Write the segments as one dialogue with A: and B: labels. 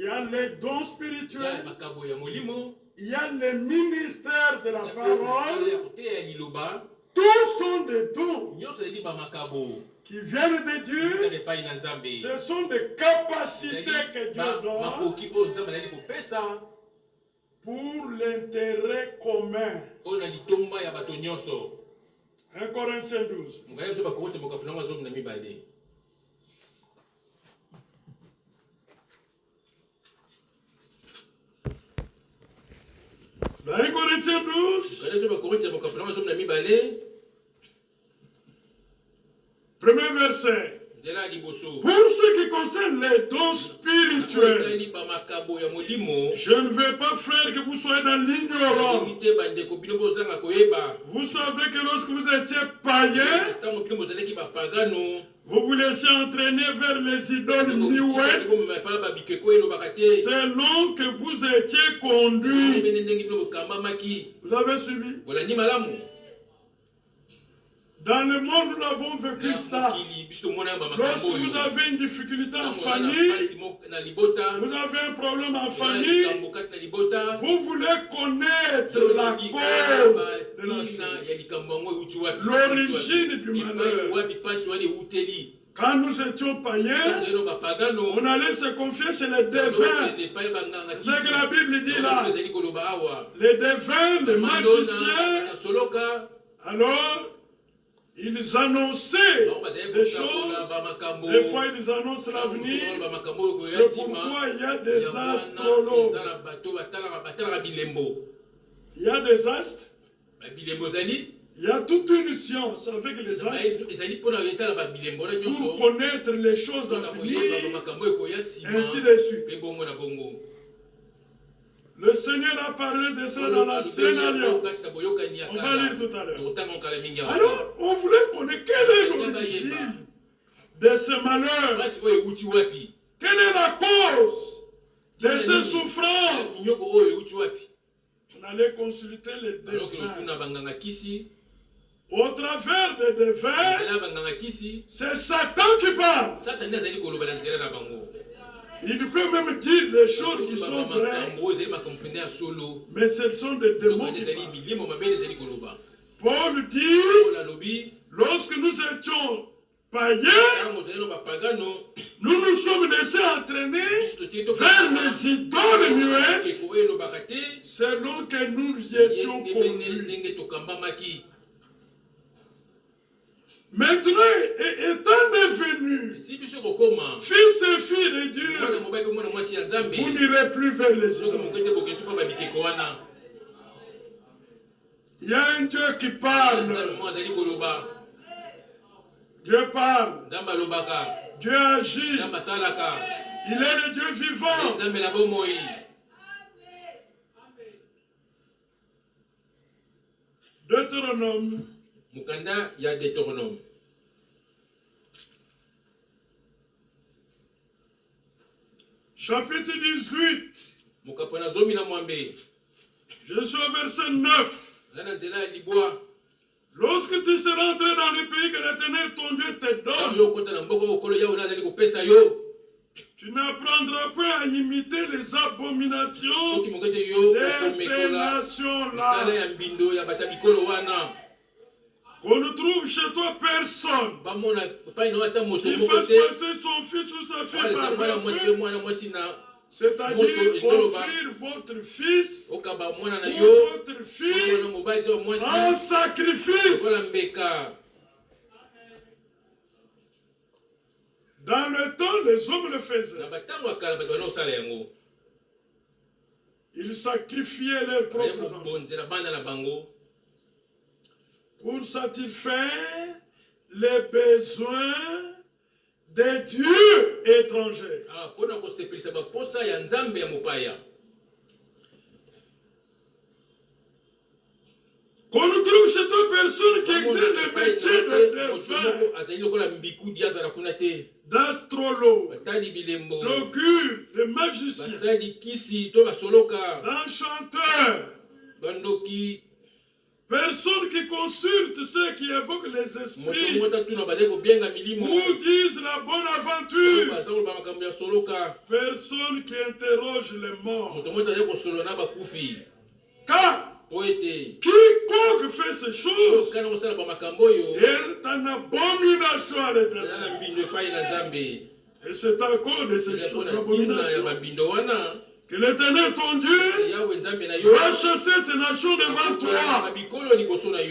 A: Il y a les dons spirituels. Il y a les ministères de la parole. Tous sont des dons qui viennent de Dieu. Ce sont des capacités que Dieu donne pour l'intérêt commun. 1 Corinthiens 12. Dans 1 Corinthiens 12, premier verset. Pour ce qui concerne les dons spirituels, je ne veux pas, frère, que vous soyez dans l'ignorance. Vous savez que lorsque vous étiez païens, vous vous laissez entraîner vers les idoles niouées selon que vous étiez conduits. Vous avez suivi? Dans le monde, nous avons vécu ça. Lorsque vous avez une difficulté en famille, vous avez un problème en famille, vous voulez connaître la cause de la chose, l'origine du malheur. Quand nous étions païens, on allait se confier chez les devins. C'est ce que la Bible dit là. Les devins, les magiciens, alors, ils annonçaient des choses. Des fois, ils annoncent l'avenir. C'est pourquoi il y a des astrologues. Il y a des astres. Il y a toute une science avec les astres pour connaître les choses à venir, ainsi de suite. Le Seigneur a parlé de ça dans la Sainte Alliance. On va lire tout à l'heure. Alors, on voulait connaître quelle est l'origine de ce malheur. Quelle est la cause de ces souffrances. On allait consulter les devins. Au travers des devins, c'est Satan qui parle. Il peut même dire des choses qui sont vraies, mais ce sont des démons qui parlent. Paul dit, lorsque nous étions païens, nous nous sommes laissés entraîner vers les idoles muettes selon que nous y étions conduits. Maintenant, étant devenu fils et filles de Dieu, vous n'irez plus vers les idoles. Il y a un Dieu qui parle. Dieu parle. Dieu agit. Il est le Dieu vivant. Deutéronome.
B: Mukanda ya Deutéronome.
A: Chapitre 18. Je suis au verset 9. Lorsque tu seras entré dans le pays que l'Éternel ton Dieu te donne, tu n'apprendras pas à imiter les abominations de ces nations-là. Qu'on ne trouve chez toi personne qui fasse passer son fils ou sa fille par le feu, c'est-à-dire offrir votre fils ou votre fille en sacrifice. Dans le temps, les hommes le faisaient. Ils sacrifiaient leurs propres enfants pour satisfaire les besoins des dieux étrangers. Qu'on nous trouve chez toi personne qui exerce le métier de devin, d'astrologue, d'augure, de magicien, d'enchanteur, Personne qui consulte ceux qui évoquent les esprits ou disent la bonne aventure. Personne qui interroge les morts. Car quiconque fait ces choses est en abomination à l'Éternel. Et c'est à cause de ces choses d'abomination que l'Éternel, ton Dieu, va chasser ces nations devant toi.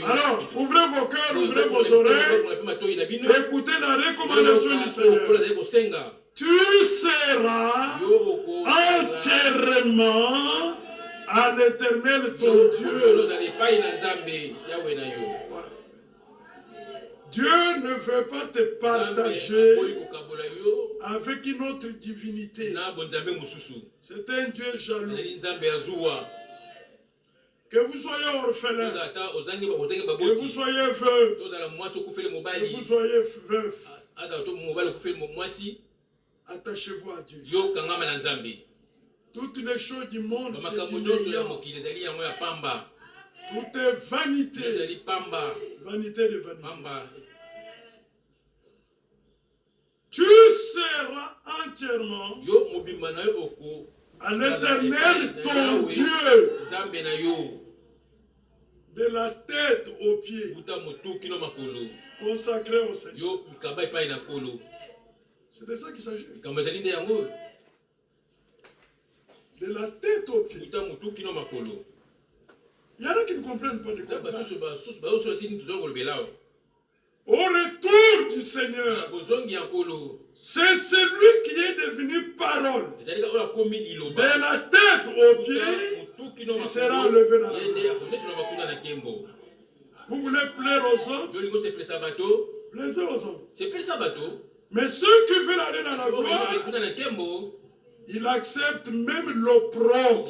A: Alors, ouvrez vos cœurs, ouvrez vos oreilles, écoutez la recommandation du Seigneur. Tu seras entièrement à l'Éternel, ton Dieu. Dieu ne veut pas te partager avec une autre divinité. C'est un Dieu jaloux. Que vous soyez orphelin, que vous soyez veuve, que vous soyez veuf, attachez-vous à Dieu. Toutes les choses du monde, c'est tout est vanité. Vanité de vanité. Tu seras entièrement à l'Éternel, ton Dieu, de la tête aux pieds, consacré au Seigneur. C'est de ça qu'il s'agit. De la tête aux pieds. Il y en a qui ne comprennent pas de quoi. Au retour du Seigneur, c'est celui qui est devenu parole. De la tête aux pieds, il sera enlevé dans la gloire. Vous voulez plaire aux hommes? Plaisez aux hommes. Mais ceux qui veulent aller dans la gloire, ils acceptent même l'opprobre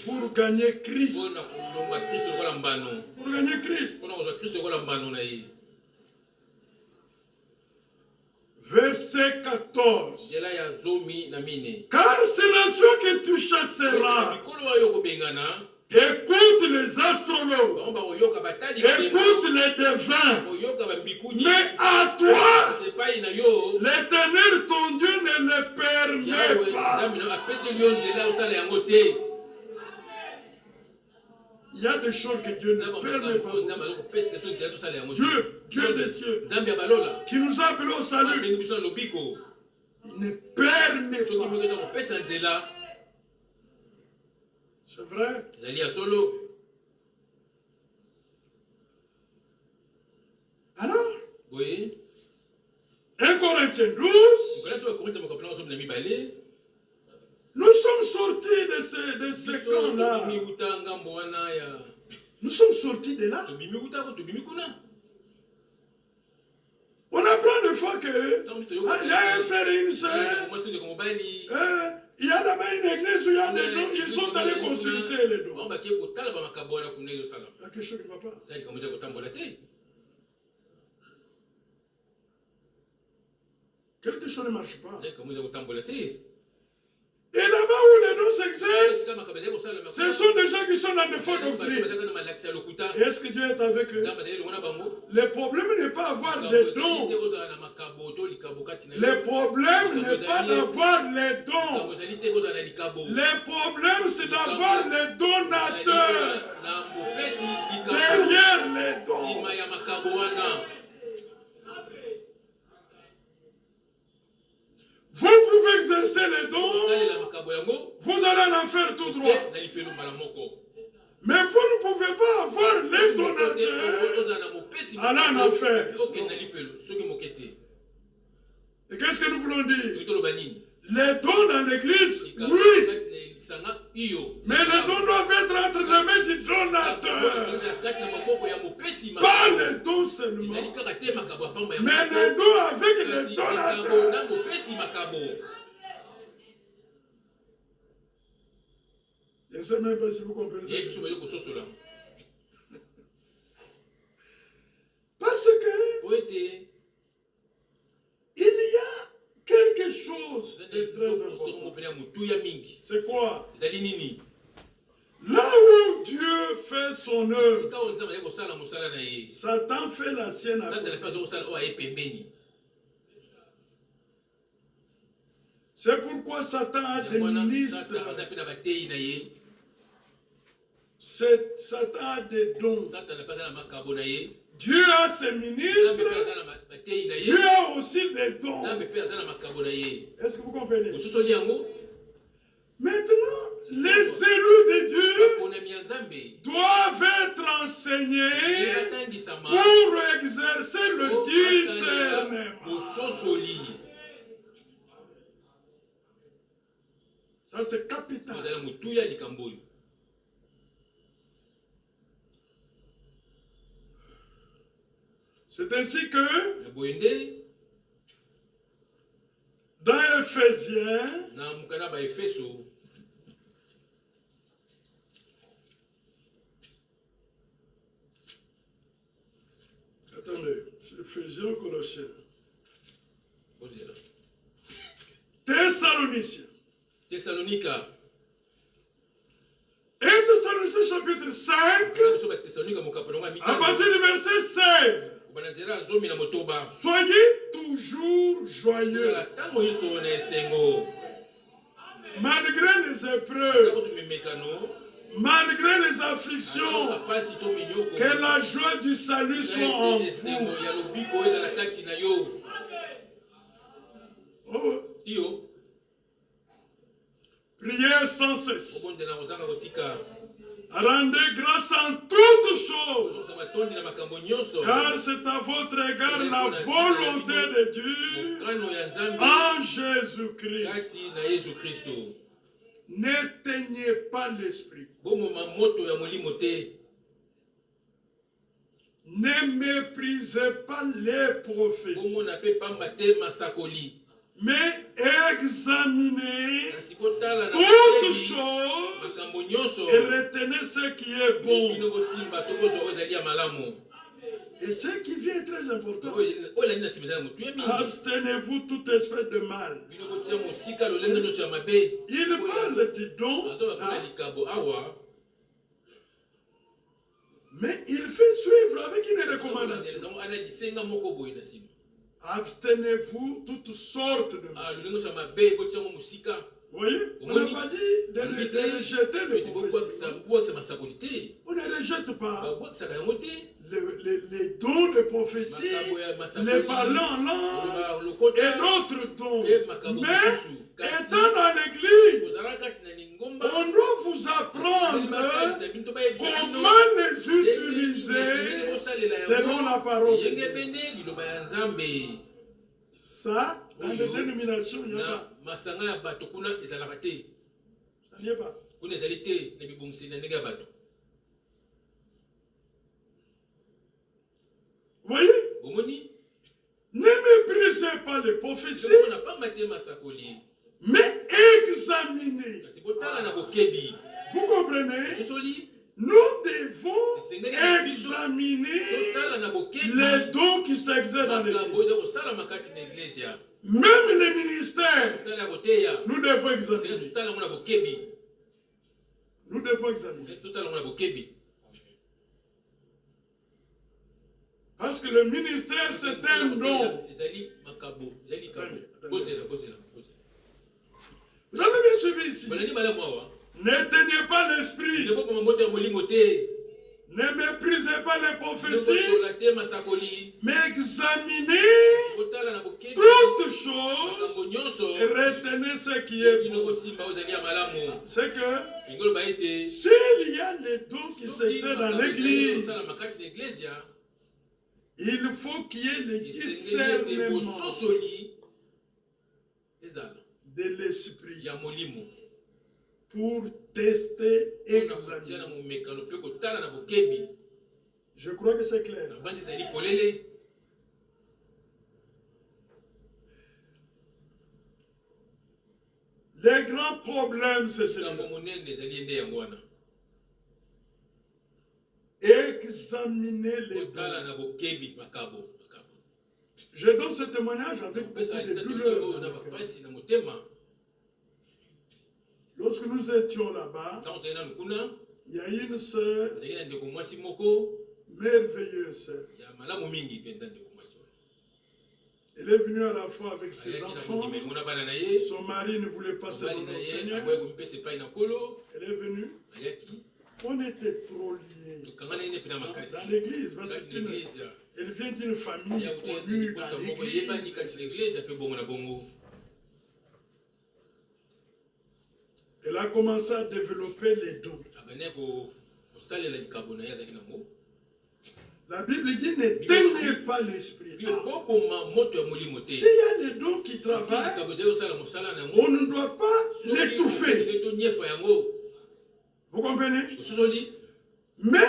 A: pour gagner Christ. Pour gagner Christ. Verset 14. Car ces nations que tu chasseras, écoute les astrologues, écoute les devins, mais à toi, l'Éternel ton Dieu ne le permet pas. Il y a des choses que Dieu ne permet pas. Dieu des cieux, qui nous a appelés au salut, il ne permet pas. C'est vrai. Alors,
B: oui.
A: 1 Corinthiens 12, nous sommes sortis de ce camp-là. Nous sommes sortis de là. On apprend des fois que il y a un frère et une sœur. Il y a là-bas une église où il y a des dons. Ils sont allés consulter les dons. Il y a quelque chose qui ne va pas. Quelque chose ne marche pas. Et là-bas où les dons s'exercent, ce sont des gens qui sont dans des fausses doctrines. Est-ce que Dieu est avec eux? Le problème n'est pas avoir des dons. Le problème n'est pas d'avoir les dons. Le problème, c'est d'avoir les donateurs derrière les dons. Vous pouvez exercer les dons, vous allez en faire tout droit. Mais vous ne pouvez pas avoir les donateurs aller en enfer. Et qu'est-ce que nous voulons dire? Les dons dans l'église, oui. Mais les dons doivent être entre les mains du donateur. Pas les dons seulement, mais les dons avec les donateurs. Je ne sais même pas si vous comprenez ça. Parce que il y a quelque chose de très important. C'est quoi? Là où Dieu fait son œuvre, Satan fait la sienne à côté. C'est pourquoi Satan a des ministres. Satan a des dons. Dieu a ses ministres. Dieu a aussi des dons. Est-ce que vous comprenez? Maintenant, les élus de Dieu doivent être enseignés pour exercer le discernement. Ça, c'est capital. C'est ainsi que dans Éphésiens, attendez, c'est Éphésiens ou Colossiens? Thessaloniciens.
B: Thessalonica.
A: Et Thessaloniciens chapitre 5, à partir du verset 16. Soyez toujours joyeux. Malgré les épreuves, malgré les afflictions, que la joie du salut soit en vous. Oh. Priez sans cesse. Rendez grâce en toutes choses, car c'est à votre égard la volonté de Dieu en Jésus-Christ. N'éteignez pas l'esprit. Ne méprisez pas les prophéties, mais examinez toutes choses et retenez ce qui est bon. Et ce qui vient est très important. Abstenez-vous toute espèce de mal. Il parle du don, mais il fait suivre avec une recommandation. Abstenez-vous toutes sortes de mal. Vous voyez, on n'a pas dit de rejeter les prophéties. On ne rejette pas les dons de prophétie, les parlants en langue et d'autres dons. Mais étant dans l'église, on doit vous apprendre comment les utiliser selon la parole. Ça, dans les dénominations, il n'y a pas. Ça n'y est pas. Vous voyez? Ne méprisez pas les prophéties, mais examinez. Vous comprenez? Nous devons examiner les dons qui s'exercent dans l'église. Même les ministères, nous devons examiner. Nous devons examiner. Parce que le ministère, c'est un don. Vous avez bien suivi ici. N'éteignez pas l'esprit. Ne méprisez pas les prophéties, mais examinez toutes choses et retenez ce qui est bon. C'est que s'il y a les dons qui s'exercent dans l'église, il faut qu'il y ait le discernement de l'esprit pour tester, examiner. Je crois que c'est clair. Les grands problèmes, c'est cela. Examiner les dons. Je donne ce témoignage avec beaucoup de douleur. Lorsque nous étions là-bas, Il y a une sœur,
B: azalaki na ndeko mwasi moko
A: merveilleuse sœur.
B: ya malamu mingi mpenza ndeko mwasi wana.
A: Elle est venue à la fois avec ses
B: Ayaki na
A: enfants.
B: mokima elingo na bana na ye,
A: Son mari ne voulait pas se
B: mobali
A: donner
B: na
A: au
B: ye
A: Seigneur.
B: akoki komipesa epai na nkolo.
A: Elle est venue.
B: Ayaki
A: On était trop liés
B: tokangana ye nde mpena makasi
A: dans l'église parce
B: kati na
A: qu'elle
B: eglize
A: vient d'une famille
B: ya
A: connue
B: kosa
A: dans
B: moko eyebani kati na
A: l'église.
B: eglize ape bongo na bongo.
A: Elle a commencé à développer les dons.
B: abandaki kosalela likabo na ye azalaki nango.
A: La Bible dit n'éteignez pas l'esprit.
B: Bible boboma moto ya molimo te.
A: S'il y a des dons qui travaillent,
B: likabo ezali kosala mosala na yango,
A: on ne doit pas l'étouffer.
B: tonyefa yango
A: Vous comprenez?
B: ososoli
A: Mais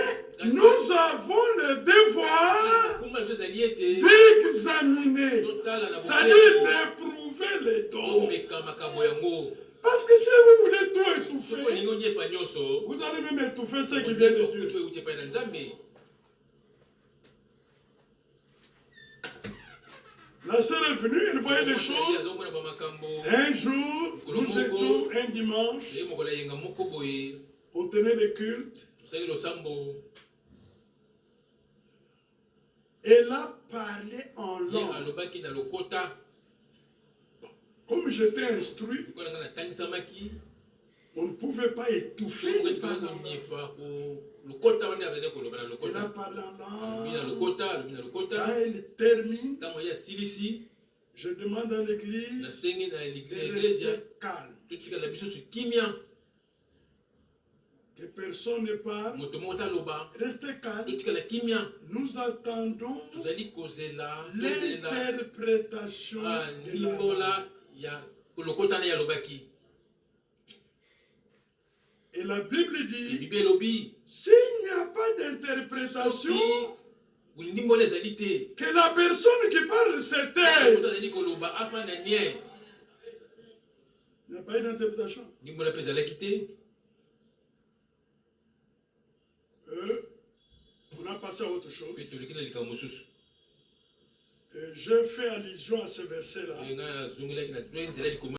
A: nous avons le devoir
B: kuma biso ezali ete
A: d'examiner,
B: totala na
A: c'est-à-dire d'éprouver les dons.
B: omeka makambo yango.
A: Parce que si vous voulez tout
B: Soki
A: étouffer,
B: olingi onyefa nyonso
A: vous allez même étouffer ce qui vient de Dieu.
B: okuti euti epai na nzambe.
A: La sœur est venue, elle voyait des choses.
B: azomona bamakambo
A: Un jour, nous étions un dimanche,
B: eye mokolo ya yenga moko boye
A: on tenait le culte.
B: tosali losambo.
A: Elle a parlé en
B: Ye
A: langue.
B: alobaki na lokota
A: Comme j'étais instruit,
B: lokola nga natangisamaki
A: on ne pouvait pas étouffer les paroles.
B: konyefa lokota wana abandi koloba na
A: Elle a
B: lokota
A: parlé en
B: alobi na
A: langue.
B: lokota alobi na
A: Quand
B: lokota.
A: elle termine,
B: Ntango ye asilisi
A: je demande à l'église
B: nasengi na
A: de
B: eglise
A: rester calme.
B: totikala biso su kimia,
A: Que personne ne parle.
B: moto moko taloba,
A: Restez calme.
B: totikala kimia.
A: Nous attendons
B: tozali kozela
A: l'interprétation de la
B: ndimbola ya lokota na ye alobaki.
A: Et la Bible dit,
B: Bible elobi
A: s'il n'y a pas d'interprétation,
B: soki ndimbola ezali te,
A: que la personne qui parle se
B: moto azali
A: taise.
B: koloba afa na nie,
A: Il n'y a pas eu d'interprétation.
B: ndimbola mpe ezalaki te.
A: On a passé à autre chose.
B: Mpe toleki na likambo mosusu.
A: Je fais allusion à ce verset-là.
B: Nga nazongelaki na nzela likoma